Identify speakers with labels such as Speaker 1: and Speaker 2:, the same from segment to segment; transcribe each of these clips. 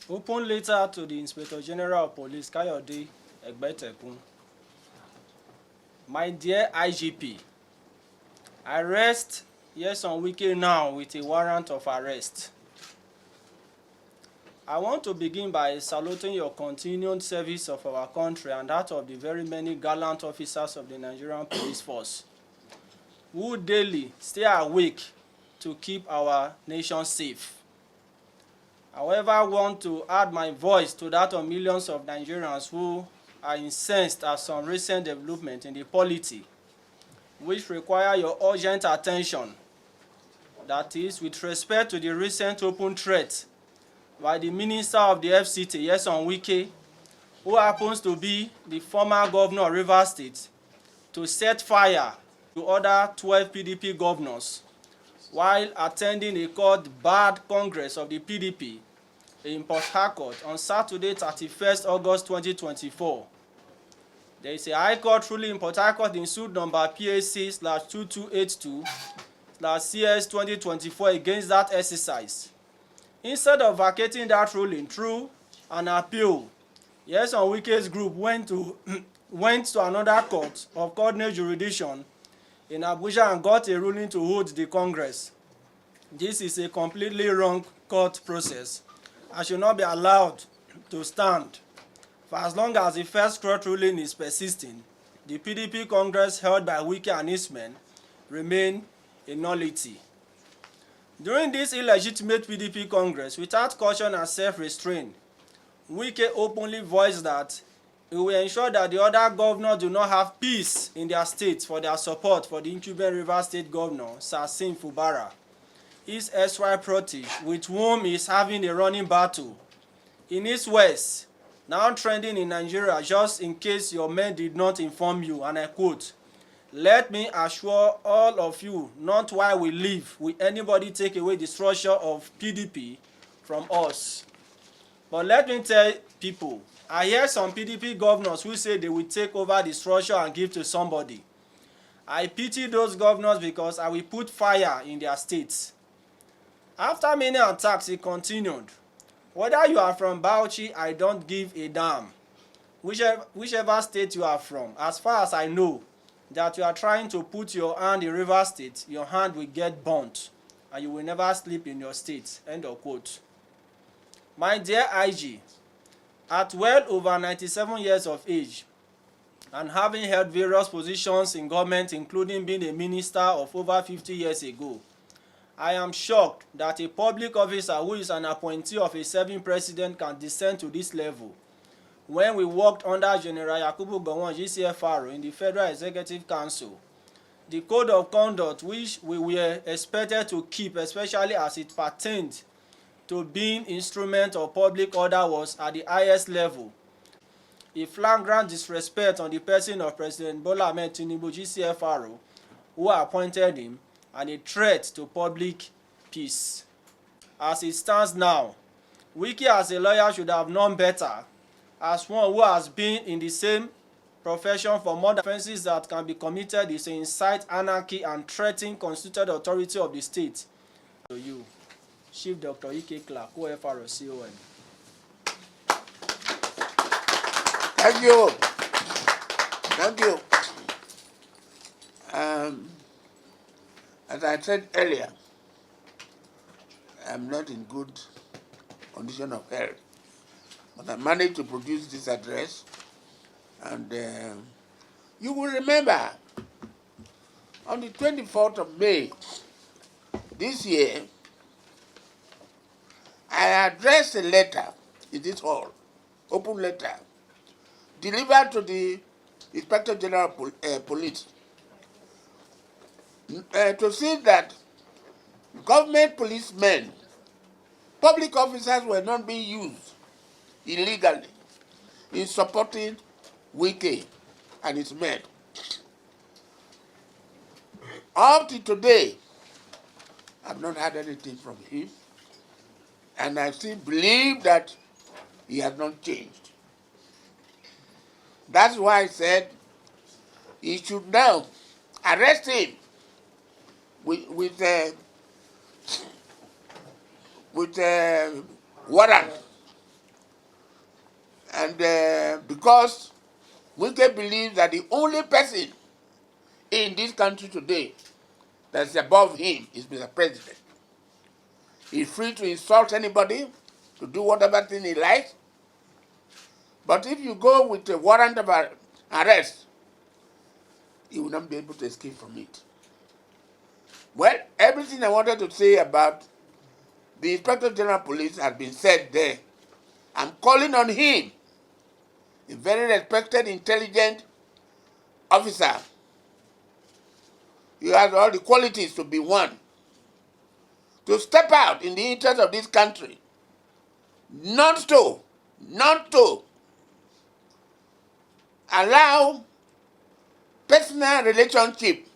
Speaker 1: Open letter to the Inspector General of Police, Kayode Egbetokun. My dear IGP, arrest Nyesom Wike now with a warrant of arrest. I want to begin by saluting your continued service of our country and that of the very many gallant officers of the Nigerian Police Force who daily stay awake to keep our nation safe. However, I want to add my voice to that of millions of Nigerians who are incensed at some recent development in the polity, which require your urgent attention. That is, with respect to the recent open threat by the Minister of the FCT, Nyesom Wike, who happens to be the former governor of Rivers State, to set fire to other 12 PDP governors while attending a called Bad Congress of the PDP in Port Harcourt on Saturday, 31st August 2024. There is a High Court ruling in Port Harcourt in suit number PAC/2282/CS2024 against that exercise. Instead of vacating that ruling through an appeal, Nyesom Wike's group went to another court of coordinate jurisdiction in Abuja and got a ruling to hold the Congress. This is a completely wrong court process and should not be allowed to stand. For as long as the first court ruling is persisting, the PDP Congress held by Wike and his men remain a nullity. During this illegitimate PDP Congress, without caution and self-restraint, Wike openly voiced that he will ensure that the other governors do not have peace in their states for their support for the incumbent Rivers State Governor, Sir Fubara, his SY protege, with whom he is having a running battle. In his words, now trending in Nigeria, just in case your men did not inform you, and I quote, "Let me assure all of you, not while we live will anybody take away the structure of PDP from us." But let me tell people, I hear some PDP governors who say they will take over the structure and give to somebody. I pity those governors because I will put fire in their states. After many attacks, he continued, "Whether you are from Bauchi, I don't give a damn. Whichever state you are from, as far as I know, that you are trying to put your hand in Rivers State, your hand will get burnt and you will never sleep in your state." End of quote. My dear IG, at well over 97 years of age and having held various positions in government, including being a minister of over 50 years ago, I am shocked that a public officer who is an appointee of a serving president can descend to this level. When we worked under General Yakubu Gowon, GCFR, in the Federal Executive Council, the code of conduct which we were expected to keep, especially as it pertained to being instrument of public order, was at the highest level. A flagrant disrespect on the person of President Bola Ahmed Tinubu, GCFR, who appointed him, and a threat to public peace. As it stands now, Wike as a lawyer should have known better, as one who has been in the same profession for more than offenses that can be committed is to incite anarchy and threaten constituted authority of the state. To you, Chief Dr. Edwin Clark, OFRCON.
Speaker 2: Thank you. Thank you. As I said earlier, I'm not in good condition of health, but I managed to produce this address, and you will remember on the 24th of May this year, I addressed a letter in this hall, open letter, delivered to the Inspector General of Police to see that government policemen, public officers were not being used illegally in supporting Wike and his men. Up to today, I've not had anything from him, and I still believe that he has not changed. That's why I said he should now arrest him with warrant And because Wike believes that the only person in this country today that's above him is Mr. President. He's free to insult anybody, to do whatever thing he likes. But if you go with a warrant of arrest, he will not be able to escape from it. Well, everything I wanted to say about the Inspector General of Police has been said there. I'm calling on him, a very respected, intelligent officer. He has all the qualities to be one, to step out in the interest of this country, not to allow personal relationship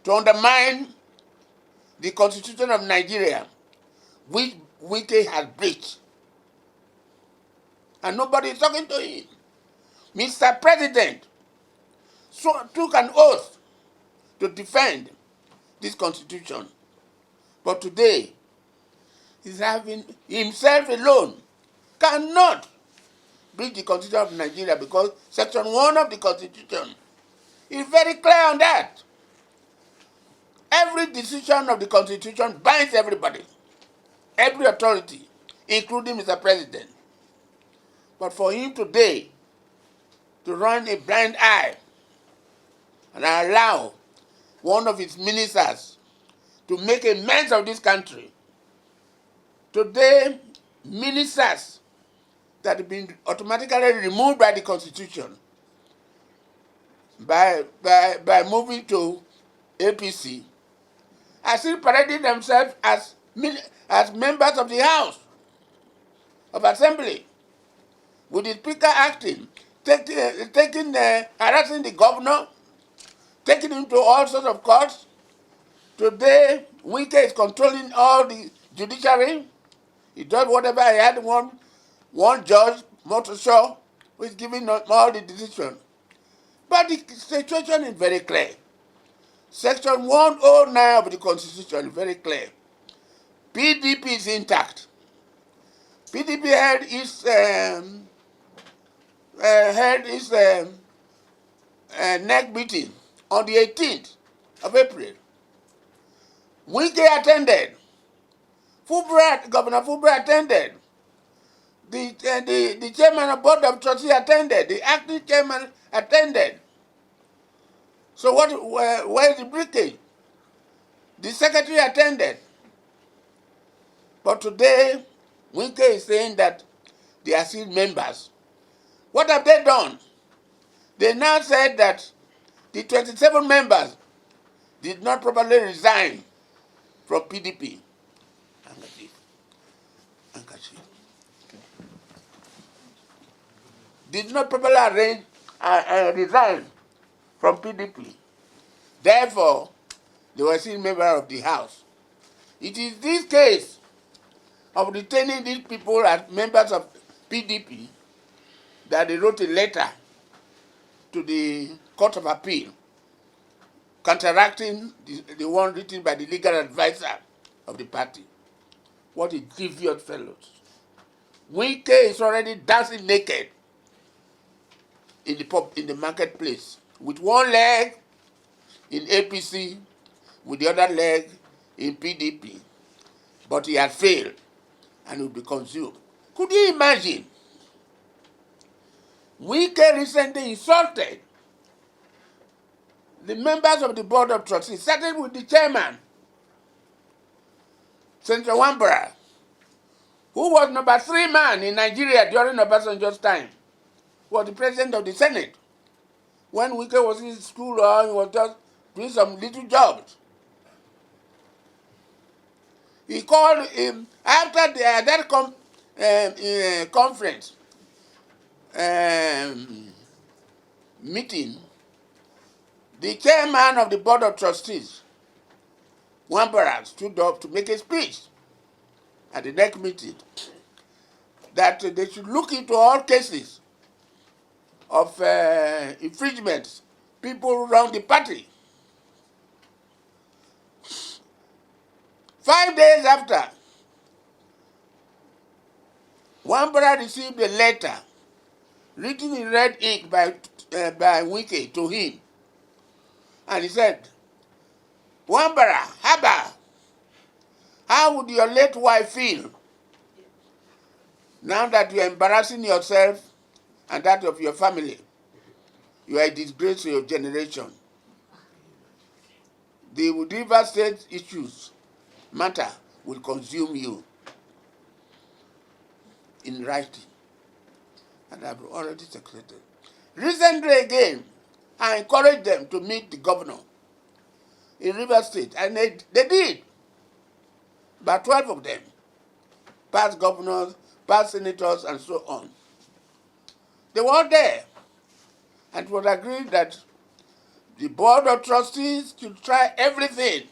Speaker 2: to undermine the Constitution of Nigeria, which Wike has breached. And nobody is talking to him. Mr. President took an oath to defend this Constitution. But today, he's having himself alone cannot breach the Constitution of Nigeria because Section 1 of the Constitution is very clear on that. Every decision of the Constitution binds everybody, every authority, including Mr. President. But for him today to run a blind eye and allow one of his ministers to make a mess of this country, today ministers that have been automatically removed by the Constitution by moving to APC are still parading themselves as members of the House of Assembly, with the Speaker acting, harassing the governor, taking him to all sorts of courts. Today, Wike is controlling all the judiciary. He does whatever. He had one judge, Motoshaw, who is giving all the decisions. But the situation is very clear. Section 109 of the Constitution is very clear. PDP is intact. PDP held its next meeting on the 18th of April. Wike attended. Governor Fubara attended. The chairman of board of trustees attended. The acting chairman attended. So where is the breakage? The secretary attended. But today, Wike is saying that they are still members. What have they done? They now said that the 27 members did not properly resign from PDP. Did not properly resign from PDP. Therefore, they were still members of the House. It is this case of retaining these people as members of PDP that they wrote a letter to the Court of Appeal, counteracting the one written by the legal advisor of the party. What a devious fellows. Wike is already dancing naked in the marketplace, with one leg in APC, with the other leg in PDP. But he had failed and will be consumed. Could you imagine? Wike recently insulted the members of the board of trustees, started with the chairman, Senator Wambara, who was number 3 man in Nigeria during Obasanjo's time, was the president of the Senate. When Wike was in school, he was just doing some little jobs. He called him after that conference meeting. The chairman of the board of trustees, Wambara, stood up to make a speech at the next meeting that they should look into all cases of infringements, people around the party. 5 days after, Fubara received a letter written in red ink by Wike to him. And he said, Fubara, Haba, how would your late wife feel now that you are embarrassing yourself and that of your family? You are a disgrace to your generation. The River State issues matter will consume you in writing. And I've already succeeded. Recently again, I encouraged them to meet the governor in River State, and they did. About 12 of them, past governors, past senators, and so on. They were all there, and it was agreed that the board of trustees should try everything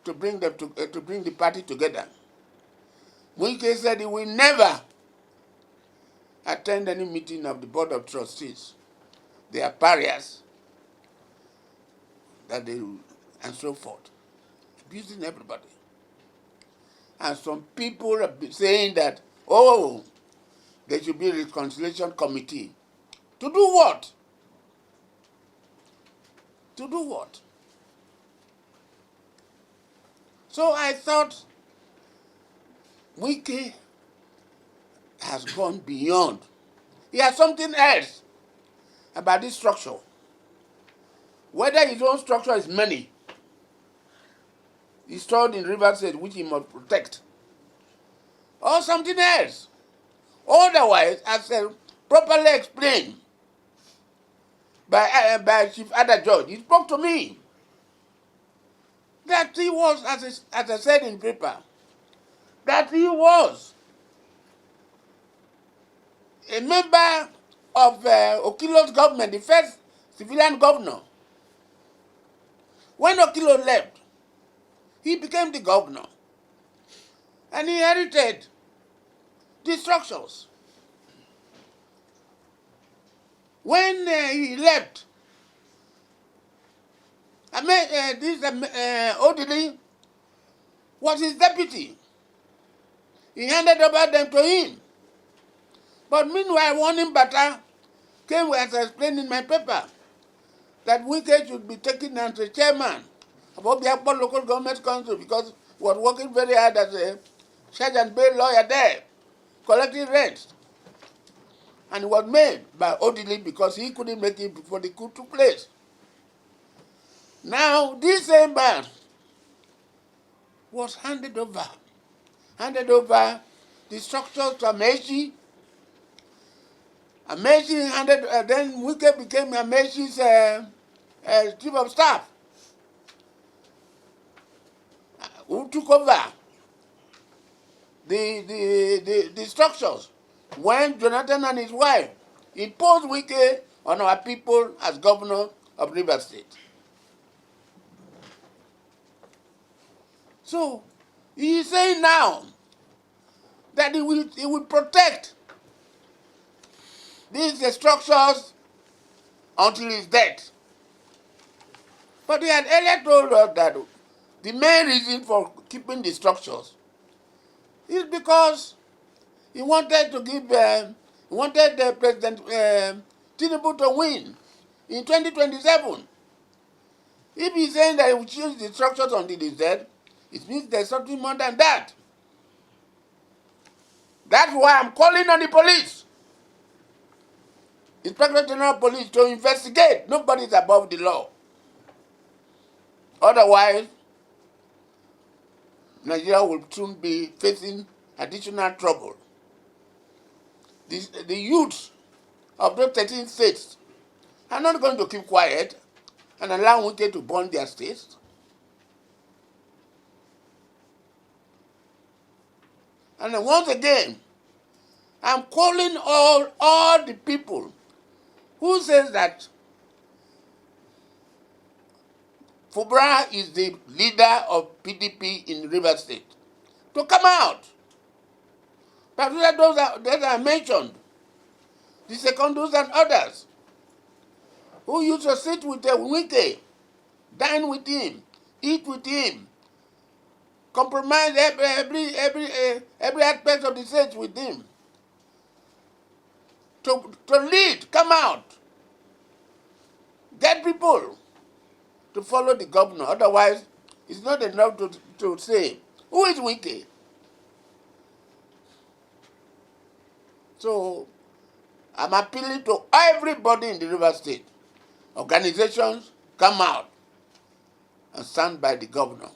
Speaker 2: to bring them to bring the party together. Wike said he will never attend any meeting of the board of trustees. They are pariahs, and so forth, abusing everybody. And some people have been saying that, oh, there should be a reconciliation committee. To do what? To do what? So I thought Wike has gone beyond. He has something else about this structure. Whether his own structure is money, he's stored in River State, which he must protect, or something else. Otherwise, as properly explained by Chief Ada George, he spoke to me that he was, as I said in paper, that he was a member of Okilo's government, the first civilian governor. When Okilo left, he became the governor, and he inherited the structures. When he left, Odili was his deputy. He handed over them to him. But meanwhile, Warning Bata came, as I explained in my paper, that Wike should be taken as the chairman of Obiakpo Local Government Council because he was working very hard as a sergeant bail lawyer there, collecting rents. And it was made by Odili because he couldn't make it before the coup took place. Now, this same man was handed over the structures to Amechi. Amechi then Wike became Amechi's chief of staff, who took over the structures when Jonathan and his wife imposed Wike on our people as governor of River State. So he is saying now that he will protect these structures until his death. But he had earlier told us that the main reason for keeping the structures is because he wanted to give, President Tinubu to win in 2027. If he's saying that he will change the structures until he's dead, it means there's something more than that. That's why I'm calling on the police, Inspector General of Police, to investigate. Nobody is above the law. Otherwise, Nigeria will soon be facing additional trouble. The youths of those 13 states are not going to keep quiet and allow Wike to burn their states. And then once again, I'm calling all the people who says that Fubara is the leader of PDP in River State to come out. Particularly those that are mentioned, the Secondus and others, who used to sit with Wike, dine with him, eat with him, compromise every aspect of the state with him. To lead, come out. Get people to follow the governor. Otherwise, it's not enough to say, who is Wike? So, I'm appealing to everybody in the River State. Organizations, come out and stand by the governor.